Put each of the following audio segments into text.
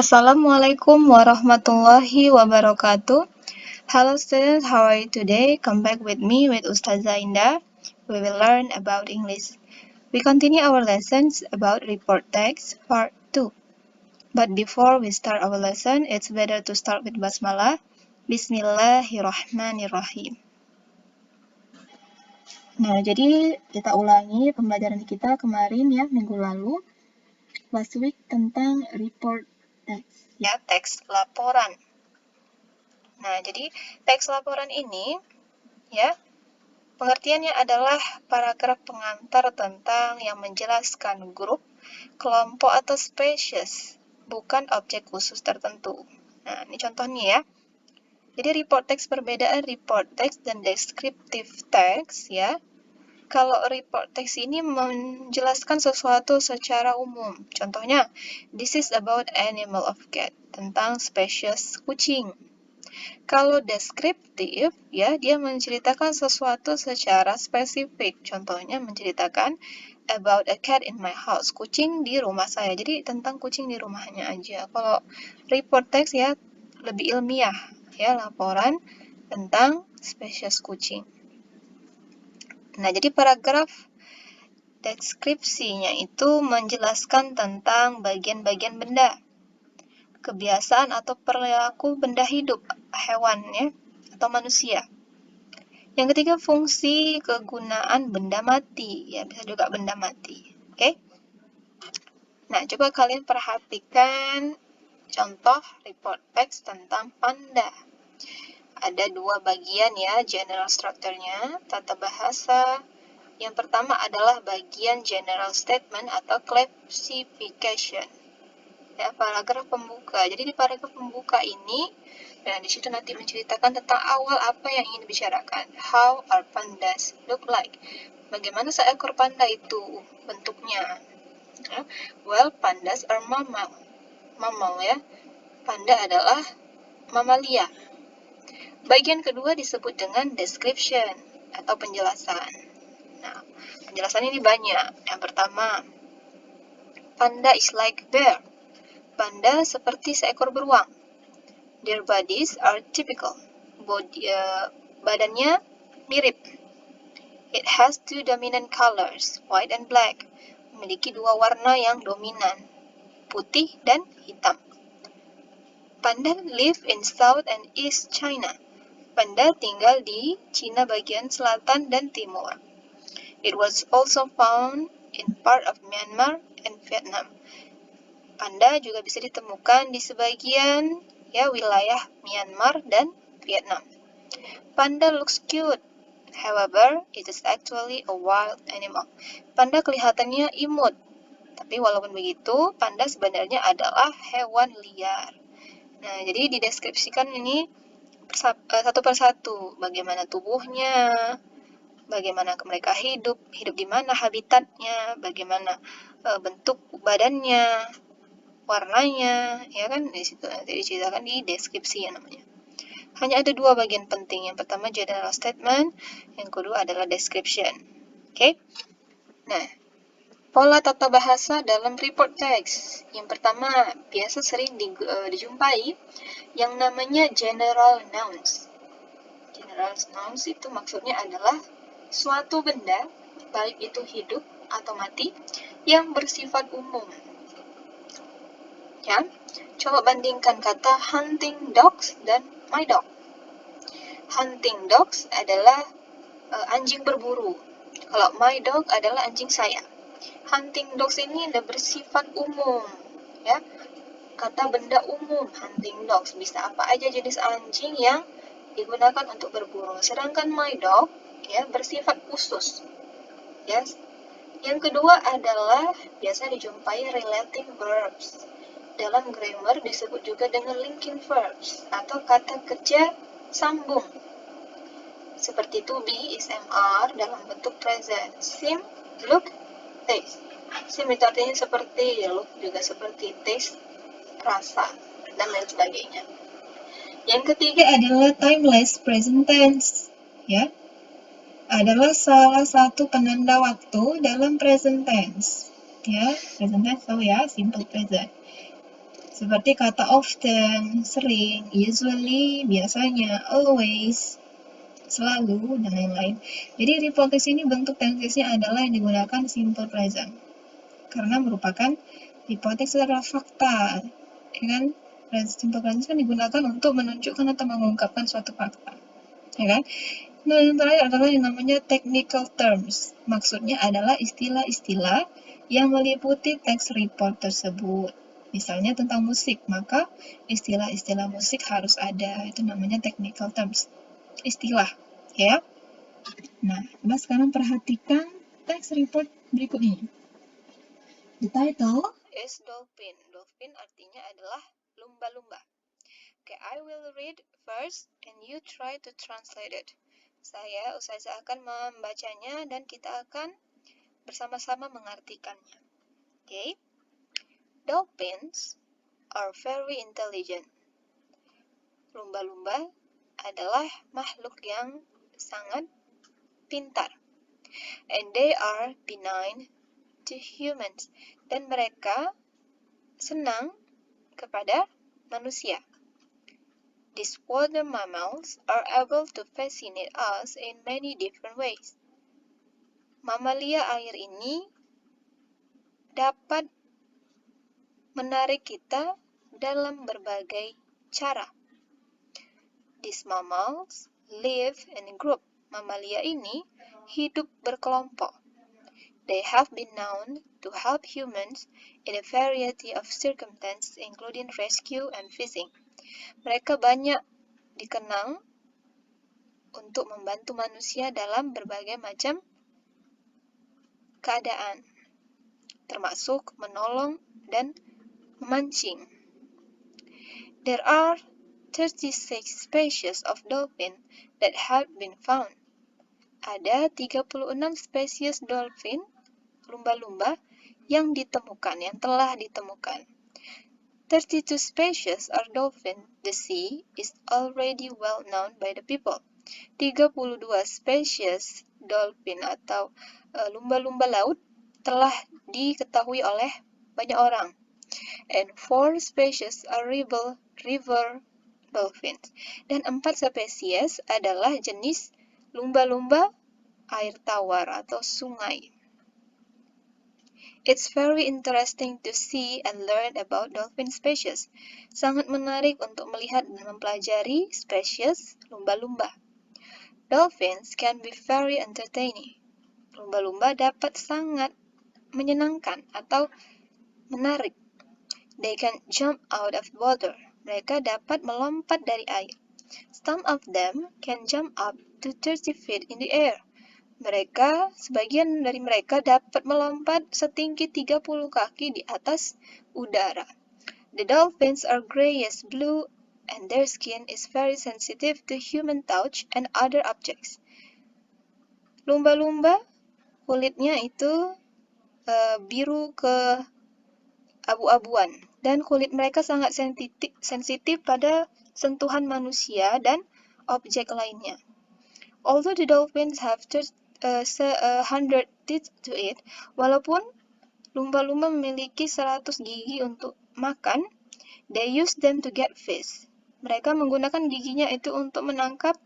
Assalamualaikum warahmatullahi wabarakatuh. Hello students, how are you today? Come back with me with Ustazah Indah. We will learn about English. We continue our lessons about report text part 2. But before we start our lesson, it's better to start with basmalah. Bismillahirrahmanirrahim. Nah, jadi kita ulangi pembelajaran kita kemarin ya, minggu lalu. Last week tentang report text. Ya, teks laporan. Nah, jadi teks laporan ini ya, pengertiannya adalah paragraf pengantar tentang yang menjelaskan grup, kelompok atau spesies, bukan objek khusus tertentu. Nah, ini contohnya ya. Jadi report text perbedaan report text dan descriptive text ya. Kalau report text ini menjelaskan sesuatu secara umum. Contohnya, this is about animal of cat, tentang spesies kucing. Kalau deskriptif, ya, dia menceritakan sesuatu secara spesifik. Contohnya menceritakan about a cat in my house, kucing di rumah saya. Jadi tentang kucing di rumahnya aja. Kalau report text ya lebih ilmiah, ya, laporan tentang spesies kucing. Nah, jadi paragraf deskripsinya itu menjelaskan tentang bagian-bagian benda, kebiasaan atau perilaku benda hidup, hewan ya, atau manusia. Yang ketiga, fungsi kegunaan benda mati, ya bisa juga benda mati. Oke? Nah, coba kalian perhatikan contoh report text tentang panda. Ada dua bagian ya, general structure-nya, tata bahasa. Yang pertama adalah bagian general statement atau classification. Ya, paragraf pembuka. Jadi di paragraf pembuka ini, dan di situ nanti menceritakan tentang awal apa yang ingin dibicarakan. How are pandas look like? Bagaimana seekor panda itu bentuknya? Ya. Well, pandas are mammal. Mammal ya. Panda adalah mamalia. Bagian kedua disebut dengan description atau penjelasan. Nah, penjelasan ini banyak. Yang pertama, panda is like bear. Panda seperti seekor beruang. Their bodies are typical. Badannya mirip. It has two dominant colors, white and black. Memiliki dua warna yang dominan, putih dan hitam. Panda live in South and East China. Panda tinggal di Cina bagian selatan dan timur. It was also found in part of Myanmar and Vietnam. Panda juga bisa ditemukan di sebagian ya wilayah Myanmar dan Vietnam. Panda looks cute. However, it is actually a wild animal. Panda kelihatannya imut. Tapi walaupun begitu, panda sebenarnya adalah hewan liar. Nah, jadi dideskripsikan ini satu persatu. Bagaimana tubuhnya, bagaimana mereka hidup di mana habitatnya, bagaimana bentuk badannya, warnanya, ya kan, di situ nanti diceritakan di deskripsi ya namanya. Hanya ada dua bagian penting. Yang pertama general statement, yang kedua adalah description. Oke? Nah, pola tata bahasa dalam report text. Yang pertama, biasa sering dijumpai yang namanya general nouns. General nouns itu maksudnya adalah suatu benda, baik itu hidup atau mati, yang bersifat umum. Ya, coba bandingkan kata hunting dogs dan my dog. Hunting dogs adalah anjing berburu. Kalau my dog adalah anjing saya. Hunting dogs ini bersifat umum, ya. Kata benda umum, hunting dogs, bisa apa aja jenis anjing yang digunakan untuk berburu. Sedangkan my dog, ya, bersifat khusus. Ya. Yang kedua adalah biasa dijumpai relating verbs. Dalam grammar disebut juga dengan linking verbs atau kata kerja sambung. Seperti to be is MR dalam bentuk present. Seem, look, taste. Seem itu artinya seperti, look juga seperti, taste, rasa, dan lain sebagainya. Yang ketiga adalah timeless present tense. Ya, adalah salah satu penanda waktu dalam present tense. Ya, present tense tahu ya, simple present. Seperti kata often, sering, usually, biasanya, always, selalu, dan lain-lain. Jadi report text ini bentuk tensesnya adalah yang digunakan simple present. Karena merupakan report text adalah fakta. Ya kan? Simple present kan digunakan untuk menunjukkan atau mengungkapkan suatu fakta. Ya kan? Nah, yang terakhir adalah yang namanya technical terms. Maksudnya adalah istilah-istilah yang meliputi teks report tersebut. Misalnya tentang musik, maka istilah-istilah musik harus ada. Itu namanya technical terms. Istilah, ya. Nah, coba sekarang perhatikan teks report berikut ini. The title is dolphin. Dolphin artinya adalah lumba-lumba. Okay, I will read first and you try to translate it. Saya, Ustazah akan membacanya dan kita akan bersama-sama mengartikannya. Okay? Dolphins are very intelligent. Lumba-lumba adalah makhluk yang sangat pintar. And they are benign to humans. Dan mereka senang kepada manusia. These water mammals are able to fascinate us in many different ways. Mamalia air ini dapat menarik kita dalam berbagai cara. These mammals live in a group. Mamalia ini hidup berkelompok. They have been known to help humans in a variety of circumstances, including rescue and fishing. Mereka banyak dikenal untuk membantu manusia dalam berbagai macam keadaan, termasuk menolong dan memancing. There are 36 species of dolphin that have been found. Ada 36 spesies dolphin, lumba-lumba, yang telah ditemukan. 32 species are dolphin. The sea is already well known by the people. 32 spesies dolphin atau lumba-lumba laut telah diketahui oleh banyak orang. And 4 species are river dolphins. Dan 4 spesies adalah jenis lumba-lumba air tawar atau sungai. It's very interesting to see and learn about dolphin species. Sangat menarik untuk melihat dan mempelajari spesies lumba-lumba. Dolphins can be very entertaining. Lumba-lumba dapat sangat menyenangkan atau menarik. They can jump out of water. Mereka dapat melompat dari air. Some of them can jump up to 30 feet in the air. Sebagian dari mereka dapat melompat setinggi 30 kaki di atas udara. The dolphins are grayish blue and their skin is very sensitive to human touch and other objects. Lumba-lumba kulitnya itu biru ke abu-abuan dan kulit mereka sangat sensitif pada sentuhan manusia dan objek lainnya. Although the dolphins have 100 teeth to eat, walaupun lumba-lumba memiliki 100 gigi untuk makan, they use them to get fish. Mereka menggunakan giginya itu untuk menangkap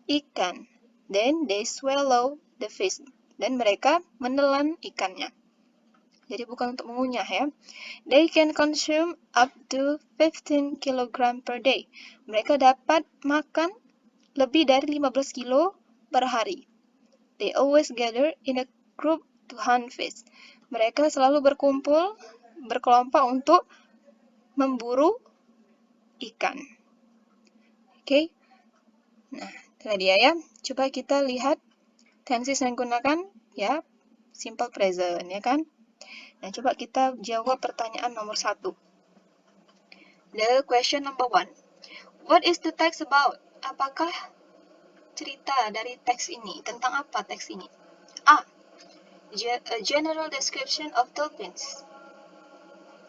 ikan. Then they swallow the fish. Dan mereka menelan ikannya. Jadi bukan untuk mengunyah ya. They can consume up to 15 kg per day. Mereka dapat makan lebih dari 15 kilo per hari. They always gather in a group to hunt fish. Mereka selalu berkelompok untuk memburu ikan. Oke. Nah, tadi ya. Coba kita lihat tenses yang digunakan ya. Simple present ya kan. Nah, coba kita jawab pertanyaan nomor 1. The question number 1. What is the text about? Apakah cerita dari teks ini? Tentang apa teks ini? A. A general description of dolphins.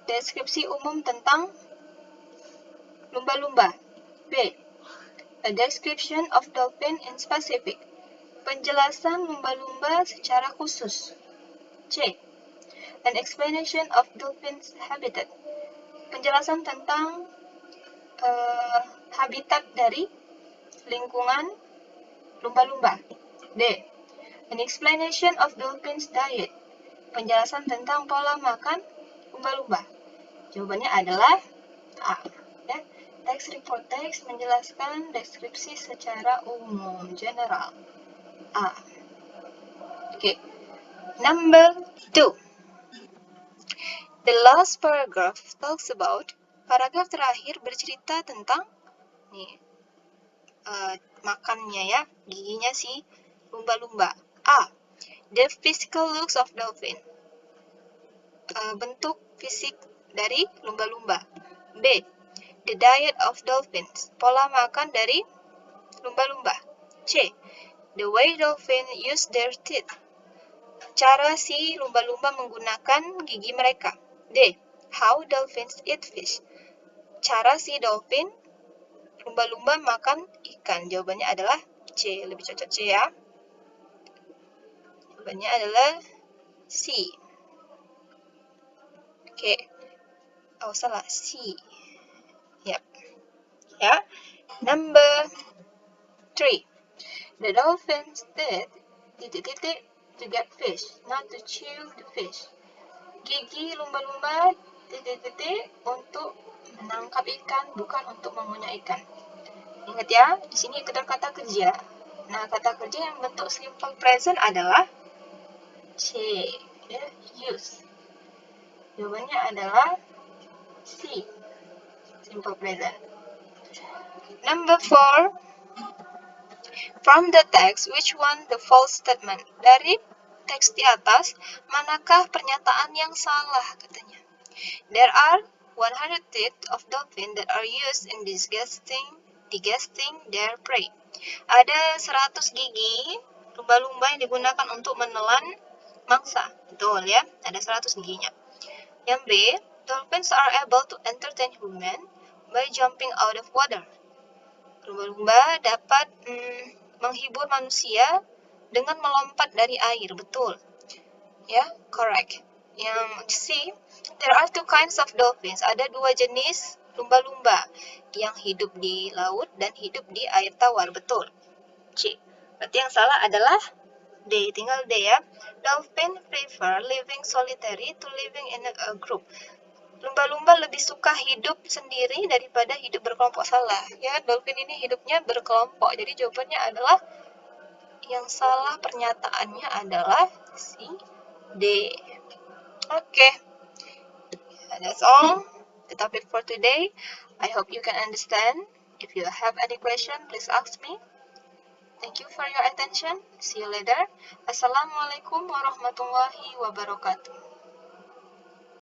Deskripsi umum tentang lumba-lumba. B. A description of dolphin in specific. Penjelasan lumba-lumba secara khusus. C. An explanation of dolphins' habitat. penjelasan tentang habitat dari lingkungan lumba-lumba. D. An explanation of dolphins' diet. Penjelasan tentang pola makan lumba-lumba. Jawabannya adalah A. Ya. Text report text menjelaskan deskripsi secara umum, general. A. Okay. Number 2. The last paragraph talks about. Paragraf terakhir bercerita tentang nih makannya ya, giginya si lumba-lumba. A. The physical looks of dolphin. Bentuk fisik dari lumba-lumba. B. The diet of dolphins. Pola makan dari lumba-lumba. C. The way dolphins use their teeth. Cara si lumba-lumba menggunakan gigi mereka. D. How dolphins eat fish. Cara si dolphin lumba-lumba makan ikan. Jawabannya adalah C. Lebih cocok C ya. Jawabannya adalah C. Oke. Oh, salah. C. Yep. Ya. Number 3. The dolphins did to get fish, not to chew the fish. Gigi lumba-lumba untuk menangkap ikan, bukan untuk mengunyah ikan. Ingat ya, di sini ada kata kerja. Nah, kata kerja yang bentuk simple present adalah C, ya, use. Jawabannya adalah C, simple present. Number 4. From the text, which one the false statement? Dari teks di atas, manakah pernyataan yang salah katanya? There are 100 teeth of dolphin that are used in digesting their prey. Ada 100 gigi lumba-lumba yang digunakan untuk menelan mangsa. Betul ya, ada 100 giginya. Yang B, dolphins are able to entertain human by jumping out of water. Lumba-lumba dapat menghibur manusia dengan melompat dari air. Betul. Ya, correct. Yang C, there are 2 kinds of dolphins. Ada 2 jenis lumba-lumba yang hidup di laut dan hidup di air tawar. Betul. C. Berarti yang salah adalah D. Tinggal D ya. Dolphin prefer living solitary to living in a group. Lumba-lumba lebih suka hidup sendiri daripada hidup berkelompok. Salah ya, dolphin ini hidupnya berkelompok. Jadi jawabannya adalah yang salah, pernyataannya adalah C, D. Okay, that's all the topic for today. I hope you can understand. If you have any question, please ask me. Thank you for your attention. See you later. Assalamualaikum warahmatullahi wabarakatuh.